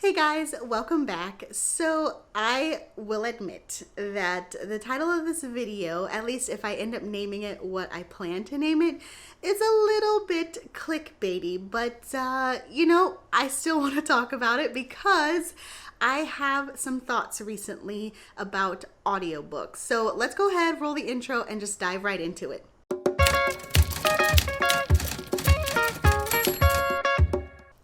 Hey guys, welcome back. So I will admit that the title of this video, at least if I end up naming it what I plan to name it, is a little bit clickbaity, but I still want to talk about it because I have some thoughts recently about audiobooks. So let's go ahead, roll the intro, and just dive right into it.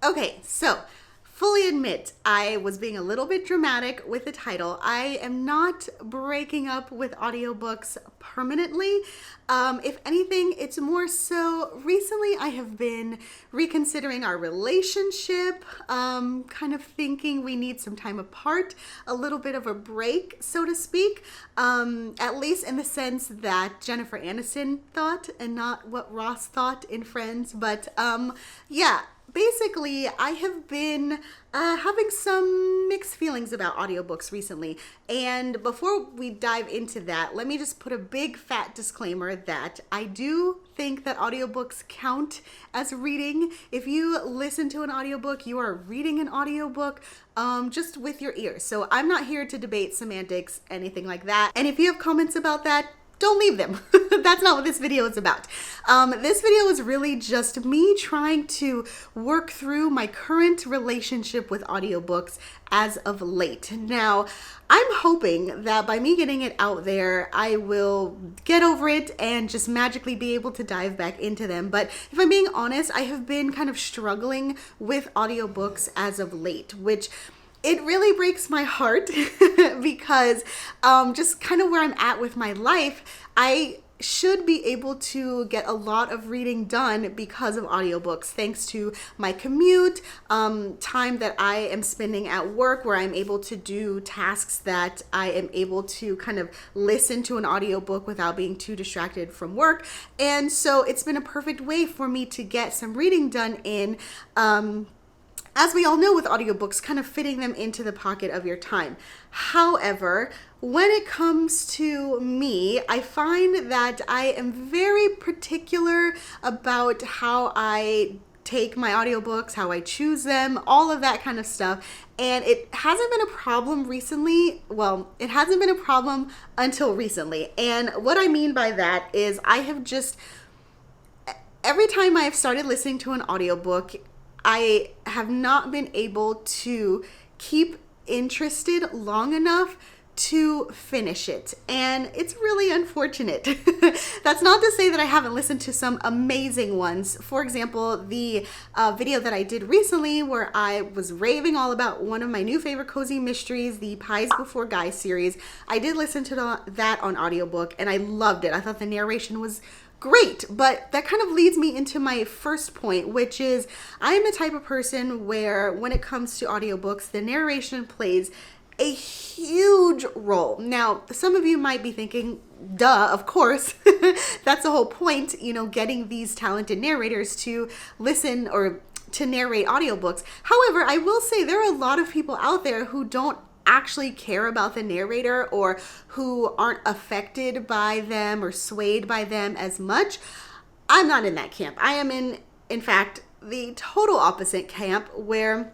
Okay, so fully admit I was being a little bit dramatic with the title. I am not breaking up with audiobooks permanently. If anything, it's more so recently I have been reconsidering our relationship, kind of thinking we need some time apart, a little bit of a break, so to speak, at least in the sense that Jennifer Aniston thought and not what Ross thought in Friends. But yeah. Basically, I have been having some mixed feelings about audiobooks recently. And before we dive into that, let me just put a big fat disclaimer that I do think that audiobooks count as reading. If you listen to an audiobook, you are reading an audiobook just with your ears. So I'm not here to debate semantics, anything like that. And if you have comments about that, don't leave them. That's not what this video is about. This video is really just me trying to work through my current relationship with audiobooks as of late. Now, I'm hoping that by me getting it out there, I will get over it and just magically be able to dive back into them. But if I'm being honest, I have been kind of struggling with audiobooks as of late, which it really breaks my heart because just kind of where I'm at with my life, I should be able to get a lot of reading done because of audiobooks, thanks to my commute, time that I am spending at work where I'm able to do tasks that I am able to kind of listen to an audiobook without being too distracted from work. And so it's been a perfect way for me to get some reading done in, as we all know with audiobooks, kind of fitting them into the pocket of your time. However, when it comes to me, I find that I am very particular about how I take my audiobooks, how I choose them, all of that kind of stuff. And it hasn't been a problem recently. Well, it hasn't been a problem until recently. And what I mean by that is I have just, every time I've started listening to an audiobook, I have not been able to keep interested long enough to finish it. And it's really unfortunate. That's not to say that I haven't listened to some amazing ones. For example, the video that I did recently where I was raving all about one of my new favorite cozy mysteries, the Pies Before Guys series. I did listen to that on audiobook and I loved it. I thought the narration was great, but that kind of leads me into my first point, which is I am the type of person where when it comes to audiobooks, the narration plays a huge role. Now, some of you might be thinking, duh, of course. That's the whole point, getting these talented narrators to listen or to narrate audiobooks. However, I will say there are a lot of people out there who don't actually care about the narrator or who aren't affected by them or swayed by them as much. I'm not in that camp. I am in fact, the total opposite camp where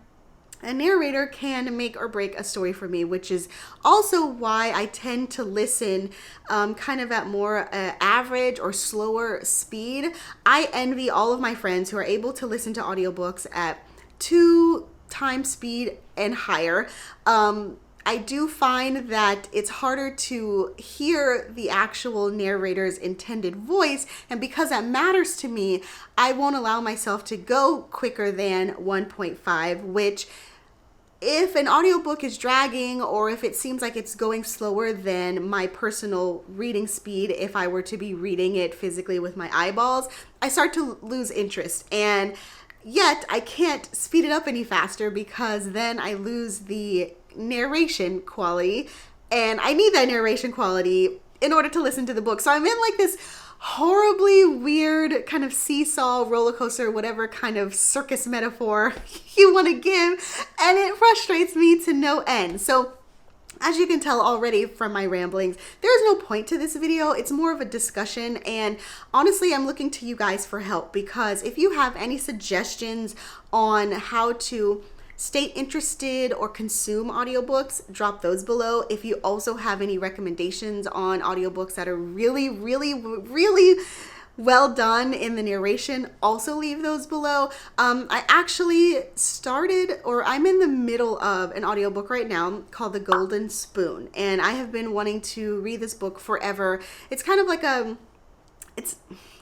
a narrator can make or break a story for me, which is also why I tend to listen kind of at more average or slower speed. I envy all of my friends who are able to listen to audiobooks at 2 times speed and higher. I do find that it's harder to hear the actual narrator's intended voice, and because that matters to me, I won't allow myself to go quicker than 1.5, which if an audiobook is dragging or if it seems like it's going slower than my personal reading speed, if I were to be reading it physically with my eyeballs, I start to lose interest. And yet I can't speed it up any faster because then I lose the narration quality, and I need that narration quality in order to listen to the book. So I'm in like this horribly weird kind of seesaw, roller coaster, whatever kind of circus metaphor you want to give, and it frustrates me to no end. So as you can tell already from my ramblings, there's no point to this video. It's more of a discussion, and honestly, I'm looking to you guys for help because if you have any suggestions on how to stay interested or consume audiobooks, drop those below. If you also have any recommendations on audiobooks that are really, really, really well done in the narration, also leave those below. I actually I'm in the middle of an audiobook right now called The Golden Spoon, and I have been wanting to read this book forever. It's kind of like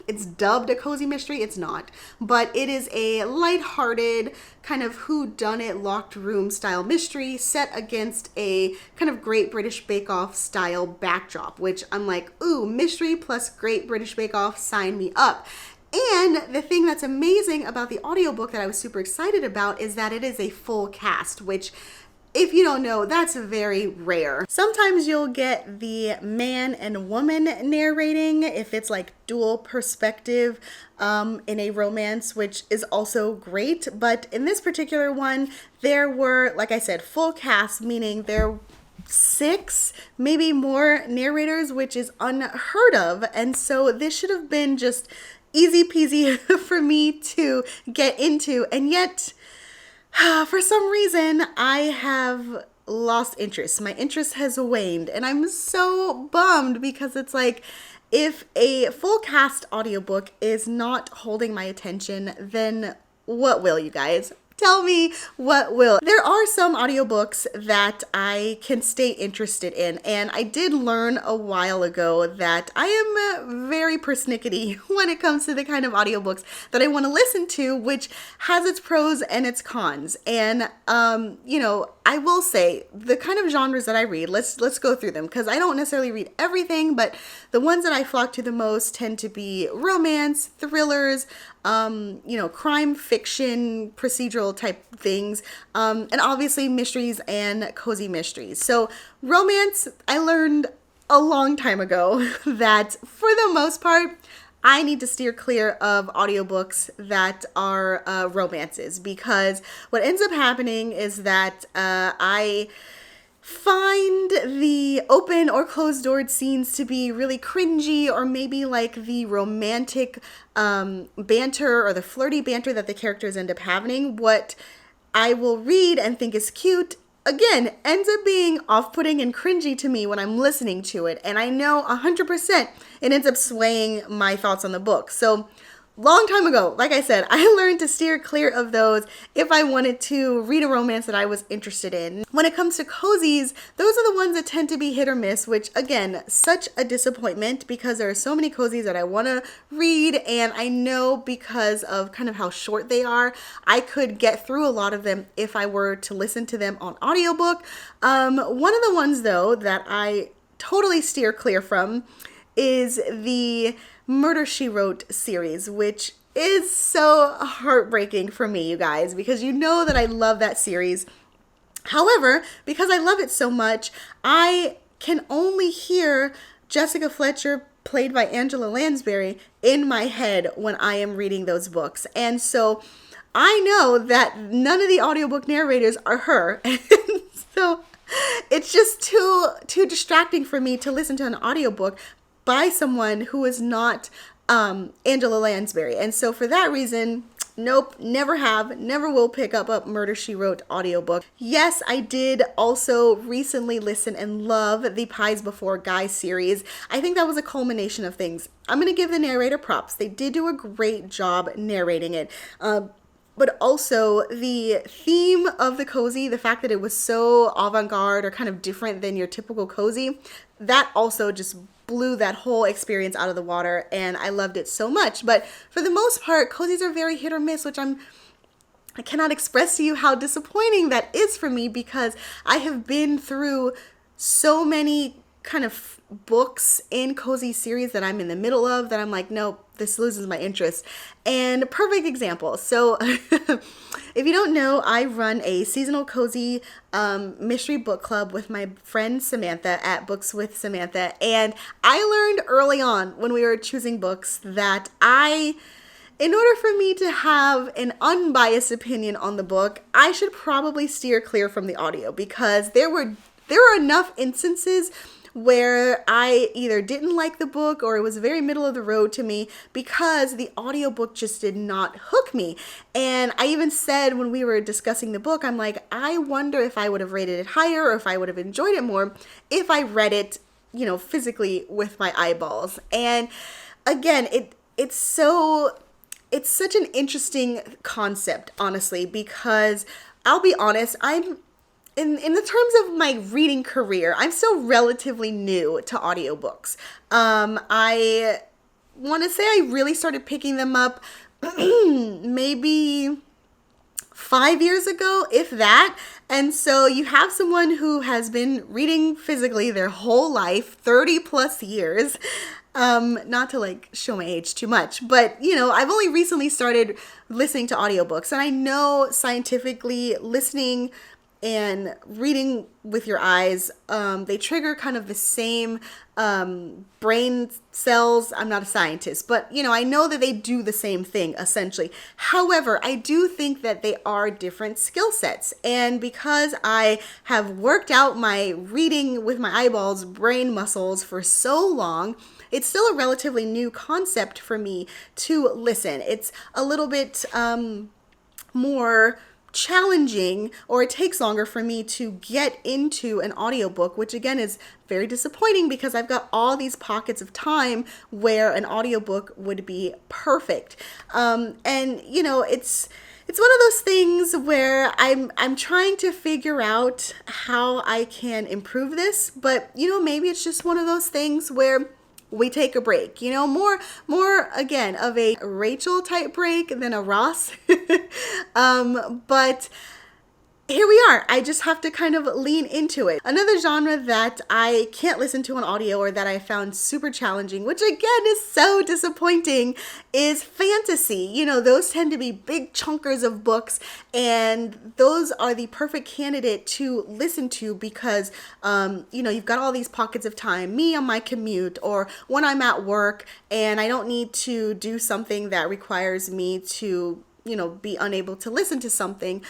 it's dubbed a cozy mystery. It's not, but it is a lighthearted kind of whodunit locked room style mystery set against a kind of Great British Bake Off style backdrop, which I'm like, ooh, mystery plus Great British Bake Off, sign me up. And the thing that's amazing about the audiobook that I was super excited about is that it is a full cast, which, if you don't know, that's very rare. Sometimes you'll get the man and woman narrating if it's like dual perspective in a romance, which is also great. But in this particular one, there were, like I said, full cast, meaning there 6, maybe more narrators, which is unheard of. And so this should have been just easy peasy for me to get into. And yet, for some reason, I have lost interest. My interest has waned, and I'm so bummed because it's like, if a full cast audiobook is not holding my attention, then what will, you guys? Tell me what will. There are some audiobooks that I can stay interested in, and I did learn a while ago that I am very persnickety when it comes to the kind of audiobooks that I want to listen to, which has its pros and its cons. And I will say the kind of genres that I read, let's go through them, because I don't necessarily read everything, but the ones that I flock to the most tend to be romance, thrillers, crime fiction, procedural type things, and obviously mysteries and cozy mysteries. So romance, I learned a long time ago that for the most part, I need to steer clear of audiobooks that are romances, because what ends up happening is that I find the open or closed doored scenes to be really cringy, or maybe like the romantic banter or the flirty banter that the characters end up having. What I will read and think is cute, again, ends up being off-putting and cringy to me when I'm listening to it. And I know 100% it ends up swaying my thoughts on the book. So long time ago, like I said, I learned to steer clear of those if I wanted to read a romance that I was interested in. When it comes to cozies, those are the ones that tend to be hit or miss, which again, such a disappointment, because there are so many cozies that I want to read, and I know because of kind of how short they are, I could get through a lot of them if I were to listen to them on audiobook. One of the ones though that I totally steer clear from is the Murder, She Wrote series, which is so heartbreaking for me, you guys, because you know that I love that series. However, because I love it so much, I can only hear Jessica Fletcher, played by Angela Lansbury, in my head when I am reading those books. And so I know that none of the audiobook narrators are her. And so it's just too distracting for me to listen to an audiobook by someone who is not Angela Lansbury. And so for that reason, nope, never will pick up a Murder, She Wrote audiobook. Yes, I did also recently listen and love the Pies Before Guy series. I think that was a culmination of things. I'm going to give the narrator props. They did do a great job narrating it. But also the theme of the cozy, the fact that it was so avant-garde or kind of different than your typical cozy, that also just blew that whole experience out of the water, and I loved it so much. But for the most part, cozies are very hit or miss, which I cannot express to you how disappointing that is for me, because I have been through so many kind of books in cozy series that I'm in the middle of that I'm like, nope, this loses my interest. And perfect example. So if you don't know, I run a seasonal cozy mystery book club with my friend Samantha at Books with Samantha. And I learned early on when we were choosing books that in order for me to have an unbiased opinion on the book, I should probably steer clear from the audio, because there were enough instances where I either didn't like the book or it was very middle of the road to me because the audiobook just did not hook me. And I even said when we were discussing the book, I'm like, I wonder if I would have rated it higher or if I would have enjoyed it more if I read it, physically with my eyeballs. And again, it's such an interesting concept, honestly, because I'll be honest, I'm in the terms of my reading career, I'm still relatively new to audiobooks. I want to say I really started picking them up maybe 5 years ago, if that. And so you have someone who has been reading physically their whole life, 30 plus years. Not to show my age too much, but I've only recently started listening to audiobooks, and I know scientifically listening and reading with your eyes, they trigger kind of the same brain cells. I'm not a scientist, but I know that they do the same thing essentially. However, I do think that they are different skill sets. And because I have worked out my reading with my eyeballs brain muscles for so long, it's still a relatively new concept for me to listen. It's a little bit more challenging, or it takes longer for me to get into an audiobook, which again is very disappointing because I've got all these pockets of time where an audiobook would be perfect. And it's one of those things where I'm trying to figure out how I can improve this, but maybe it's just one of those things where we take a break, more again of a Rachel type break than a Ross. But here we are. I just have to kind of lean into it. Another genre that I can't listen to on audio, or that I found super challenging, which again is so disappointing, is fantasy. Those tend to be big chunkers of books, and those are the perfect candidate to listen to because, you've got all these pockets of time, me on my commute or when I'm at work and I don't need to do something that requires me to, be unable to listen to something.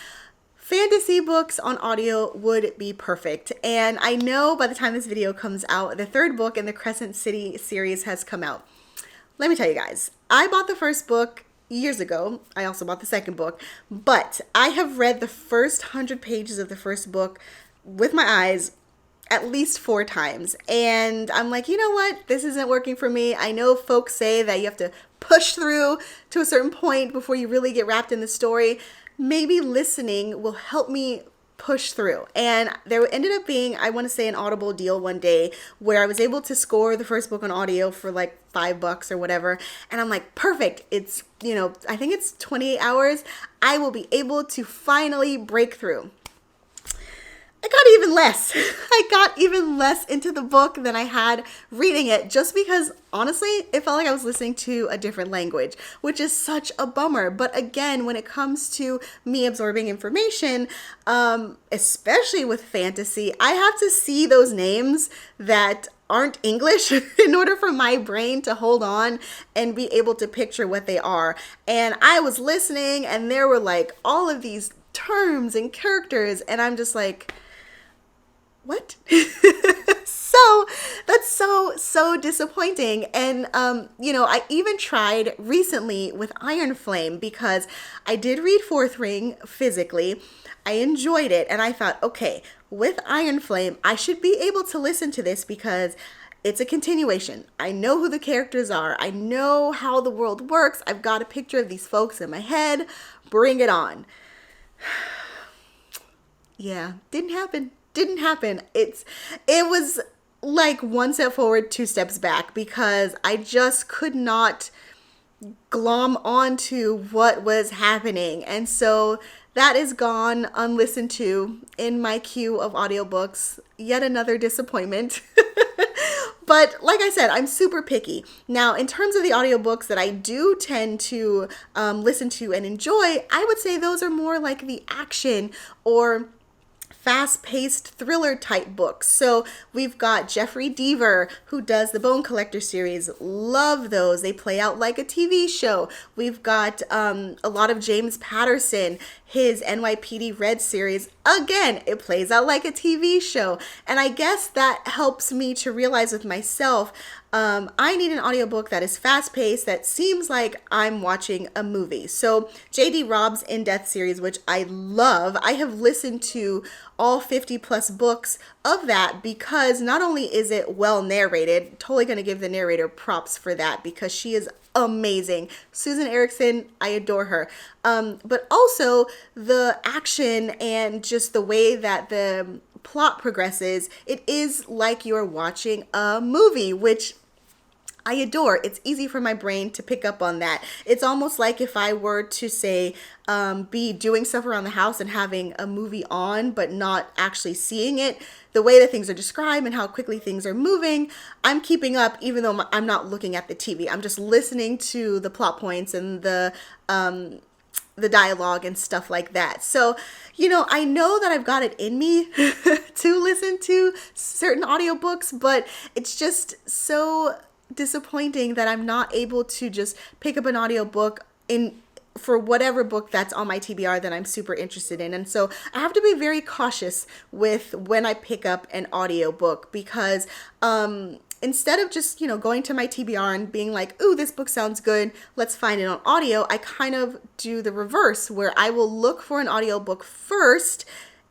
Fantasy books on audio would be perfect. And I know by the time this video comes out, the third book in the Crescent City series has come out. Let me tell you guys, I bought the first book years ago. I also bought the second book, but I have read the first 100 pages of the first book with my eyes at least 4 times. And I'm like, you know what? This isn't working for me. I know folks say that you have to push through to a certain point before you really get wrapped in the story. Maybe listening will help me push through. And there ended up being, I want to say, an Audible deal one day where I was able to score the first book on audio for $5 or whatever. And I'm like, perfect. It's, I think it's 28 hours. I will be able to finally break through. I got even less. I got even less into the book than I had reading it, just because honestly, it felt like I was listening to a different language, which is such a bummer. But again, when it comes to me absorbing information, especially with fantasy, I have to see those names that aren't English in order for my brain to hold on and be able to picture what they are. And I was listening and there were all of these terms and characters, and I'm just like, what? So that's so disappointing. And, I even tried recently with Iron Flame because I did read Fourth Ring physically. I enjoyed it. And I thought, okay, with Iron Flame, I should be able to listen to this because it's a continuation. I know who the characters are. I know how the world works. I've got a picture of these folks in my head. Bring it on. Yeah, didn't happen. It was like one step forward, 2 steps back, because I just could not glom onto what was happening. And so that is gone unlistened to in my queue of audiobooks. Yet another disappointment. But like I said, I'm super picky. Now, in terms of the audiobooks that I do tend to listen to and enjoy, I would say those are more like the action or fast-paced thriller type books. So we've got Jeffrey Deaver, who does the Bone Collector series. Love those. They play out like a TV show. We've got a lot of James Patterson, his NYPD Red series. Again, it plays out like a TV show. And I guess that helps me to realize with myself, I need an audiobook that is fast-paced, that seems like I'm watching a movie. So J.D. Robb's In Death series, which I love, I have listened to all 50 plus books of that because not only is it well narrated, totally going to give the narrator props for that because she is amazing. Susan Erickson, I adore her. But also the action and just the way that the plot progresses, it is like you're watching a movie, which I adore. It's easy for my brain to pick up on that. It's almost like if I were to say, be doing stuff around the house and having a movie on, but not actually seeing it, the way that things are described and how quickly things are moving, I'm keeping up even though I'm not looking at the TV. I'm just listening to the plot points and the dialogue and stuff like that. So, I know that I've got it in me to listen to certain audiobooks, but it's just so disappointing that I'm not able to just pick up an audiobook for whatever book that's on my TBR that I'm super interested in. And so I have to be very cautious with when I pick up an audiobook because instead of just, going to my TBR and being like, ooh, this book sounds good, let's find it on audio, I kind of do the reverse where I will look for an audiobook first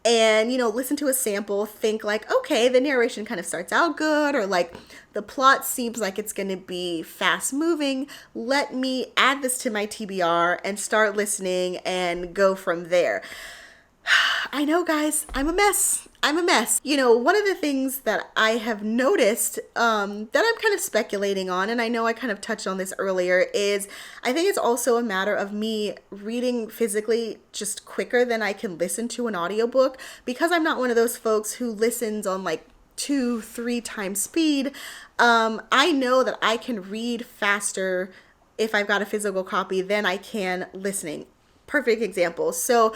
and, listen to a sample, think like, okay, the narration kind of starts out good, or like the plot seems like it's going to be fast moving. Let me add this to my TBR and start listening and go from there. I know, guys, I'm a mess. One of the things that I have noticed that I'm kind of speculating on, and I know I kind of touched on this earlier, is I think it's also a matter of me reading physically just quicker than I can listen to an audiobook because I'm not one of those folks who listens on like 2-3 times speed. I know that I can read faster if I've got a physical copy than I can listening. Perfect example. So,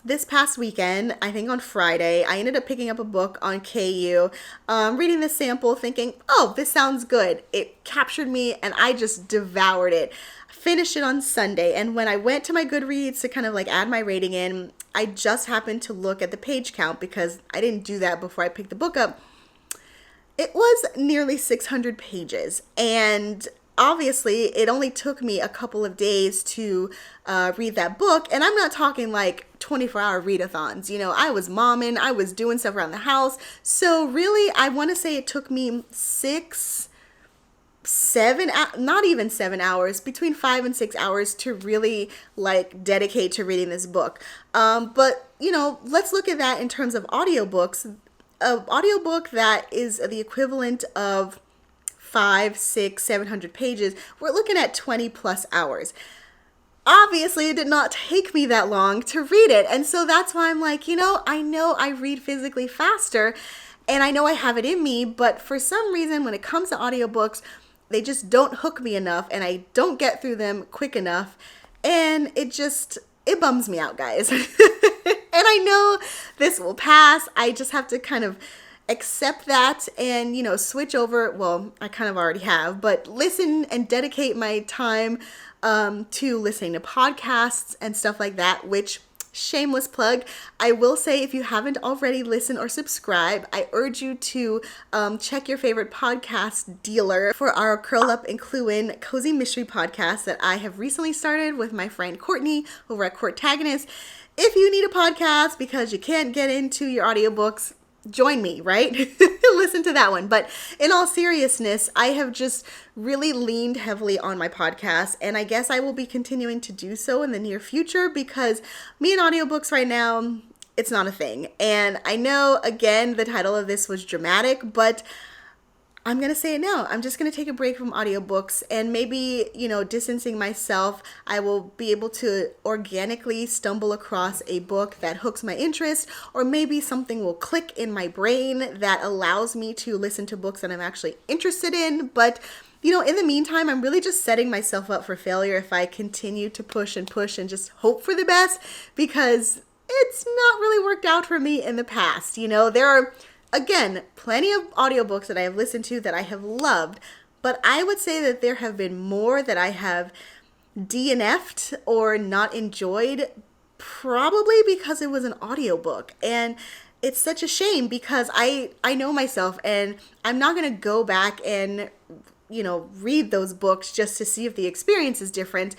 this past weekend, I think on Friday, I ended up picking up a book on KU, reading the sample, thinking, oh, this sounds good. It captured me and I just devoured it. Finished it on Sunday. And when I went to my Goodreads to kind of like add my rating in, I just happened to look at the page count because I didn't do that before I picked the book up. It was nearly 600 pages. And obviously, it only took me a couple of days to read that book. And I'm not talking like 24-hour readathons. I was momming, I was doing stuff around the house. So really, I want to say it took me 7, not even 7 hours, between 5 and 6 hours to really like dedicate to reading this book. But let's look at that in terms of audiobooks. An audiobook that is the equivalent of 500, 600, 700 pages, we're looking at 20 plus hours. Obviously, it did not take me that long to read it. And so that's why I'm like, I know I read physically faster and I know I have it in me, but for some reason, when it comes to audiobooks, they just don't hook me enough and I don't get through them quick enough. And it bums me out, guys. And I know this will pass. I just have to kind of accept that and, switch over. Well, I kind of already have, but listen and dedicate my time to listening to podcasts and stuff like that, which, shameless plug, I will say if you haven't already listened or subscribed, I urge you to check your favorite podcast dealer for our Curl Up and Clue In Cozy Mystery podcast that I have recently started with my friend Courtney over at Courtagonist. If you need a podcast because you can't get into your audiobooks, join me, right? Listen to that one. But in all seriousness, I have just really leaned heavily on my podcast, and I guess I will be continuing to do so in the near future because me and audiobooks right now, it's not a thing. And I know, again, the title of this was dramatic, but I'm going to say it now. I'm just going to take a break from audiobooks and maybe, distancing myself, I will be able to organically stumble across a book that hooks my interest, or maybe something will click in my brain that allows me to listen to books that I'm actually interested in. But, in the meantime, I'm really just setting myself up for failure if I continue to push and just hope for the best because it's not really worked out for me in the past. You know, there are, again, plenty of audiobooks that I have listened to that I have loved, but I would say that there have been more that I have DNF'd or not enjoyed, probably because it was an audiobook. And it's such a shame because I know myself, and I'm not going to go back and, you know, read those books just to see if the experience is different.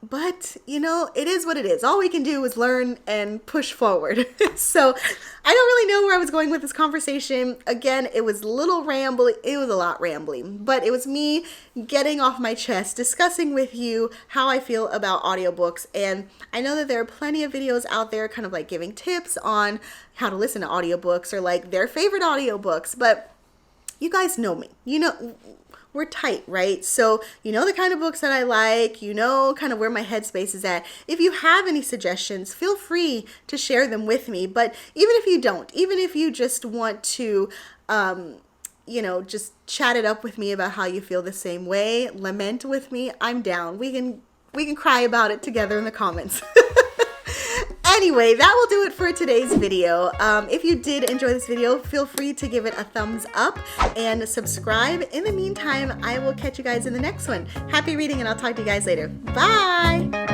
But, you know, it is what it is. All we can do is learn and push forward. So I don't really know where I was going with this conversation. Again, it was a little rambly. It was a lot rambling, but it was me getting off my chest, discussing with you how I feel about audiobooks. And I know that there are plenty of videos out there kind of like giving tips on how to listen to audiobooks or like their favorite audiobooks. But you guys know me. You know, we're tight, right? So you know the kind of books that I like, you know kind of where my headspace is at. If you have any suggestions, feel free to share them with me. But even if you don't, even if you just want to, you know, just chat it up with me about how you feel the same way, lament with me, I'm down. We can cry about it together in the comments. Anyway, that will do it for today's video. If you did enjoy this video, feel free to give it a thumbs up and subscribe. In the meantime, I will catch you guys in the next one. Happy reading, and I'll talk to you guys later. Bye!